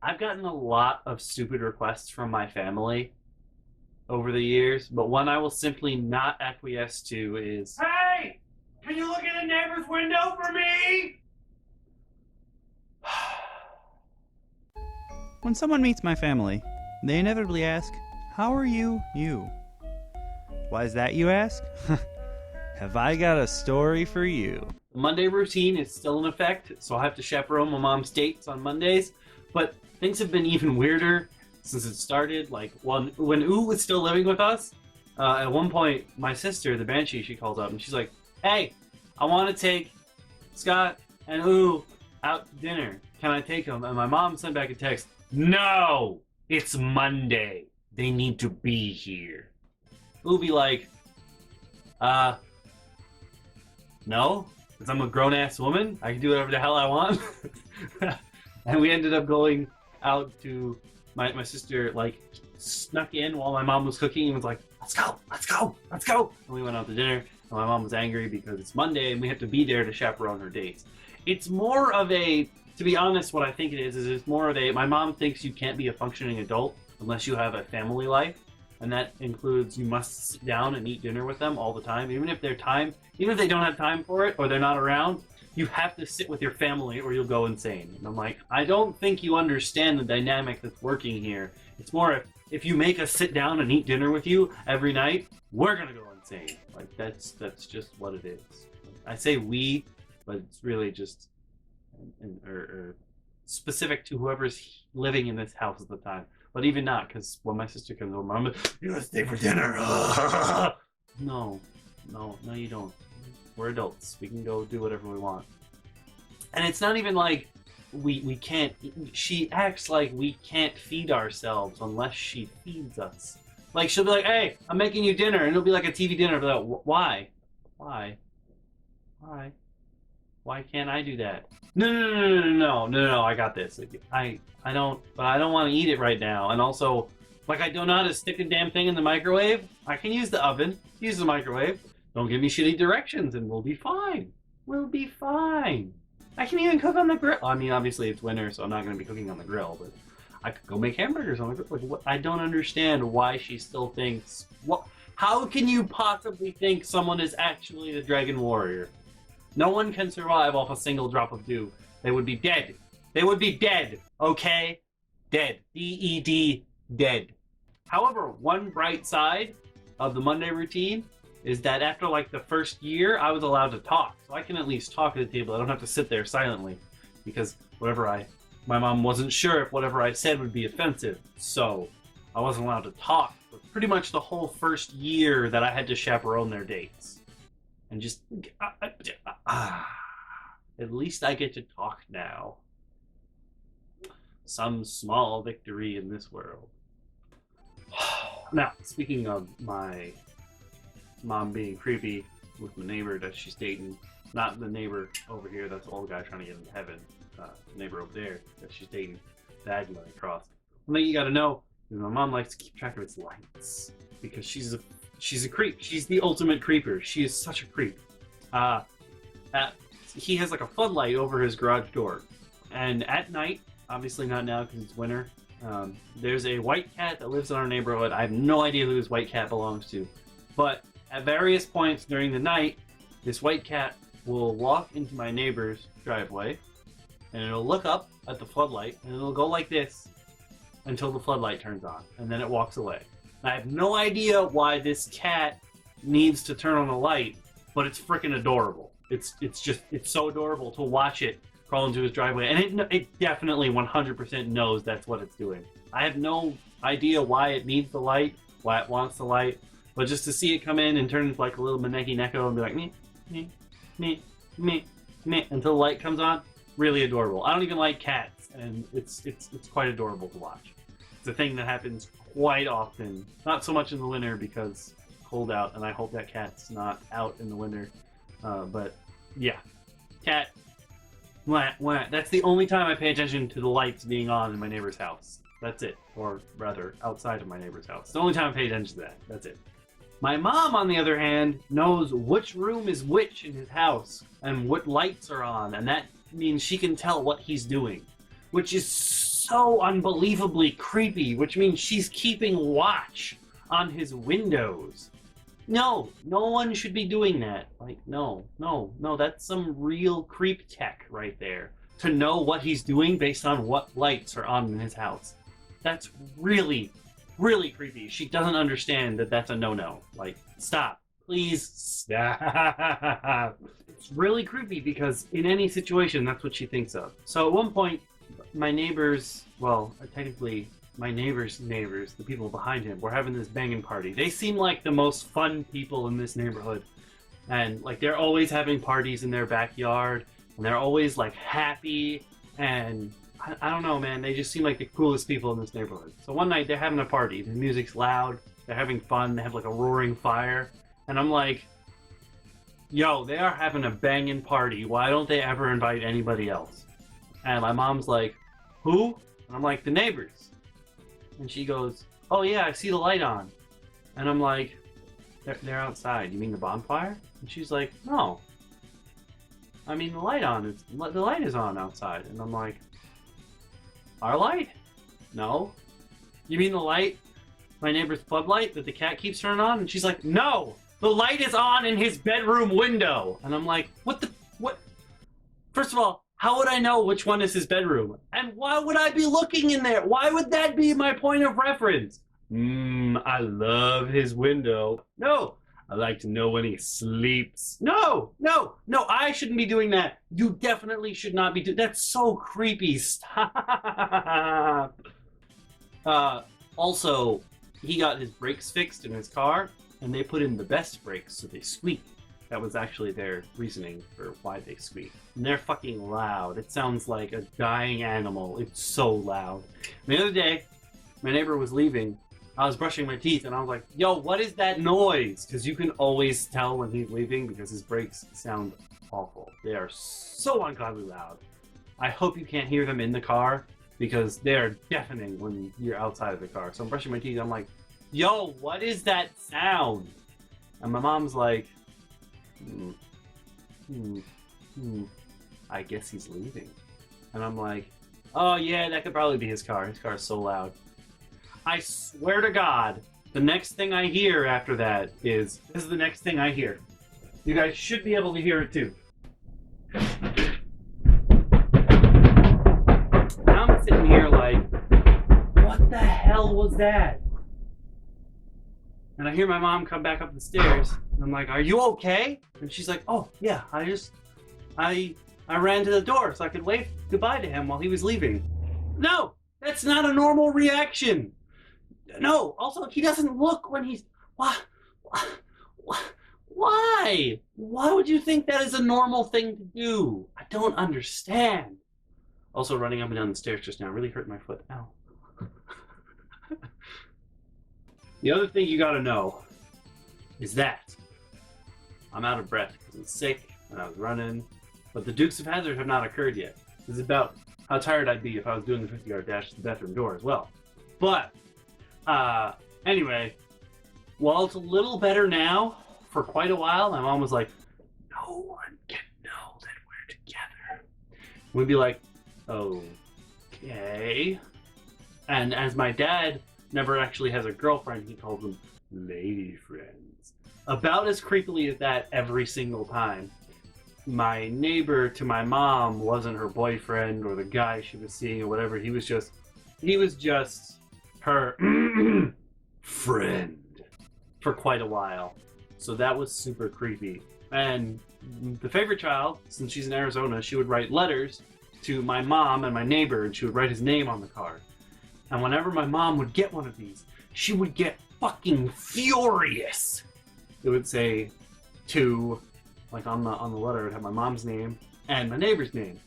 I've gotten a lot of stupid requests from my family over the years, but one I will simply not acquiesce to is, "Hey, can you look in the neighbor's window for me?" When someone meets my family, they inevitably ask, "How are you, you?" Why is that, you ask? Have I got a story for you? The Monday routine is still in effect, so I have to chaperone my mom's dates on Mondays, but things have been even weirder since it started. Like, when Oo was still living with us, at one point, my sister, the Banshee, she calls up and she's like, "Hey, I want to take Scott and Oo out to dinner. Can I take them?" And my mom sent back a text, "No, it's Monday. They need to be here." Oo be like, no, because I'm a grown-ass woman. I can do whatever the hell I want. And we ended up going out to my sister, like, snuck in while my mom was cooking and was like, "Let's go, let's go, let's go." And we went out to dinner, and my mom was angry because it's Monday and we have to be there to chaperone her dates. It's more of a, to be honest, what I think it is it's more of a, my mom thinks you can't be a functioning adult unless you have a family life. And that includes you must sit down and eat dinner with them all the time, even if they don't have time for it or they're not around. You have to sit with your family or you'll go insane. And I'm like, I don't think you understand the dynamic that's working here. It's more if you make us sit down and eat dinner with you every night, we're gonna go insane. Like that's just what it is. I say we, but it's really just or specific to whoever's living in this house at the time. But even not, because when my sister comes over, I'm like, "You gotta stay for dinner." No, you don't. We're adults. We can go do whatever we want. And it's not even like we can't. She acts like we can't feed ourselves unless she feeds us. Like she'll be like, "Hey, I'm making you dinner," and it'll be like a TV dinner. But like, why? Why can't I do that? No, I got this. I don't want to eat it right now. And also, like, I don't know how to stick a damn thing in the microwave. I can use the oven, use the microwave. Don't give me shitty directions and we'll be fine. We'll be fine. I can even cook on the grill. I mean, obviously it's winter, so I'm not going to be cooking on the grill, but I could go make hamburgers on the grill. Like, what? I don't understand why she still thinks, how can you possibly think someone is actually the Dragon Warrior? No one can survive off a single drop of dew. They would be dead. They would be dead, okay? Dead. D-E-D, dead. However, one bright side of the Monday routine is that after like the first year, I was allowed to talk. So I can at least talk at the table. I don't have to sit there silently because my mom wasn't sure if whatever I said would be offensive. So I wasn't allowed to talk for pretty much the whole first year that I had to chaperone their dates. And just, at least I get to talk now. Some small victory in this world. Now, speaking of my mom being creepy with the neighbor that she's dating, not the neighbor over here, that's the old guy trying to get into heaven, the neighbor over there that she's dating, diagonally across. One thing you gotta know is my mom likes to keep track of its lights because she's a creep. She's the ultimate creeper. She is such a creep. He has like a floodlight over his garage door. And at night, obviously not now because it's winter, there's a white cat that lives in our neighborhood. I have no idea who this white cat belongs to. But at various points during the night, this white cat will walk into my neighbor's driveway and it'll look up at the floodlight and it'll go like this until the floodlight turns on. And then it walks away. I have no idea why this cat needs to turn on a light, but it's freaking adorable. It's so adorable to watch it crawl into his driveway, and it definitely 100% knows that's what it's doing. I have no idea why it needs the light, why it wants the light, but just to see it come in and turn into like a little Maneki Neko and be like me until the light comes on, really adorable. I don't even like cats, and it's quite adorable to watch. It's a thing that happens quite often, not so much in the winter because it's cold out, and I hope that cat's not out in the winter. But yeah, cat. That's the only time I pay attention to the lights being on in my neighbor's house. That's it, or rather, outside of my neighbor's house. It's the only time I pay attention to that. That's it. My mom, on the other hand, knows which room is which in his house and what lights are on, and that means she can tell what he's doing, which is so unbelievably creepy, which means she's keeping watch on his windows. No, no one should be doing that. Like, no, that's some real creep tech right there. To know what he's doing based on what lights are on in his house. That's really, really creepy. She doesn't understand that that's a no-no. Like, stop. Please stop. It's really creepy because in any situation, that's what she thinks of. So at one point, my neighbors, well, technically my neighbors, the people behind him, were having this banging party. They seem like the most fun people in this neighborhood. And like they're always having parties in their backyard, and they're always like happy, and I don't know, man, they just seem like the coolest people in this neighborhood. So one night they're having a party, the music's loud, they're having fun, they have like a roaring fire, and I'm like, yo, they are having a banging party, why don't they ever invite anybody else? And my mom's like, who? And I'm like, the neighbors. And she goes, oh yeah, I see the light on. And I'm like, they're outside, you mean the bonfire? And she's like, no. I mean the light is on outside. And I'm like, our light? No. You mean the light, my neighbor's floodlight that the cat keeps turning on? And she's like, no, the light is on in his bedroom window. And I'm like, what? First of all, how would I know which one is his bedroom? And why would I be looking in there? Why would that be my point of reference? I love his window. No, I like to know when he sleeps. No, I shouldn't be doing that. You definitely should not be doing that. That's so creepy. Stop. Also, he got his brakes fixed in his car, and they put in the best brakes, so they squeak. That was actually their reasoning for why they squeak. And they're fucking loud. It sounds like a dying animal. It's so loud. The other day, my neighbor was leaving. I was brushing my teeth, and I was like, yo, what is that noise? Because you can always tell when he's leaving because his brakes sound awful. They are so ungodly loud. I hope you can't hear them in the car because they are deafening when you're outside of the car. So I'm brushing my teeth. I'm like, yo, what is that sound? And my mom's like, I guess he's leaving. And I'm like, oh yeah, that could probably be his car. His car is so loud. I swear to God, the next thing I hear after that is, this is the next thing I hear. You guys should be able to hear it too. Now I'm sitting here like, what the hell was that? And I hear my mom come back up the stairs, and I'm like, are you okay? And she's like, oh yeah, I ran to the door so I could wave goodbye to him while he was leaving. No, that's not a normal reaction. No, also, he doesn't look when he's... Why? Why would you think that is a normal thing to do? I don't understand. Also, running up and down the stairs just now really hurt my foot. Ow. The other thing you gotta know is that I'm out of breath because I'm sick and I was running, but the Dukes of Hazzard have not occurred yet. This is about how tired I'd be if I was doing the 50-yard dash to the bathroom door as well. But, anyway, while it's a little better now, for quite a while, my mom was like, no one can know that we're together. We'd be like, okay. And as my dad never actually has a girlfriend, he calls them lady friends. About as creepily as that every single time. My neighbor to my mom wasn't her boyfriend or the guy she was seeing or whatever. He was just her friend for quite a while. So that was super creepy. And the favorite child, since she's in Arizona, she would write letters to my mom and my neighbor, and she would write his name on the card. And whenever my mom would get one of these, she would get fucking furious. It would say to, like on the letter, it would have my mom's name and my neighbor's name.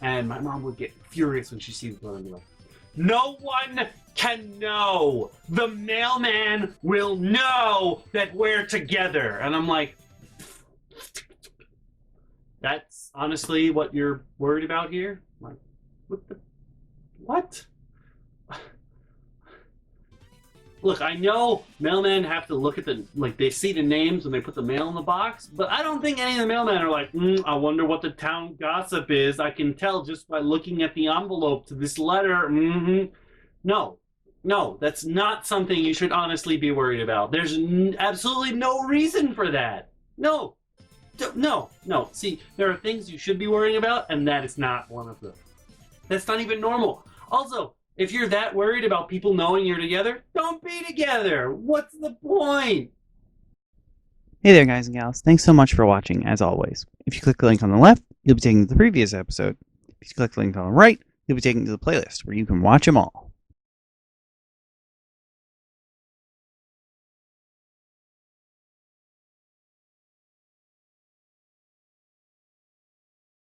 And my mom would get furious when she sees the letter and be like, no one can know. The mailman will know that we're together. And I'm like, that's honestly what you're worried about here? I'm like, what? Look, I know mailmen have to look at they see the names when they put the mail in the box, but I don't think any of the mailmen are like, I wonder what the town gossip is. I can tell just by looking at the envelope to this letter. No, no, that's not something you should honestly be worried about. There's absolutely no reason for that. No, no. See, there are things you should be worrying about, and that is not one of them. That's not even normal. Also, if you're that worried about people knowing you're together, don't be together. What's the point? Hey there, guys and gals. Thanks so much for watching, as always. If you click the link on the left, you'll be taken to the previous episode. If you click the link on the right, you'll be taken to the playlist where you can watch them all.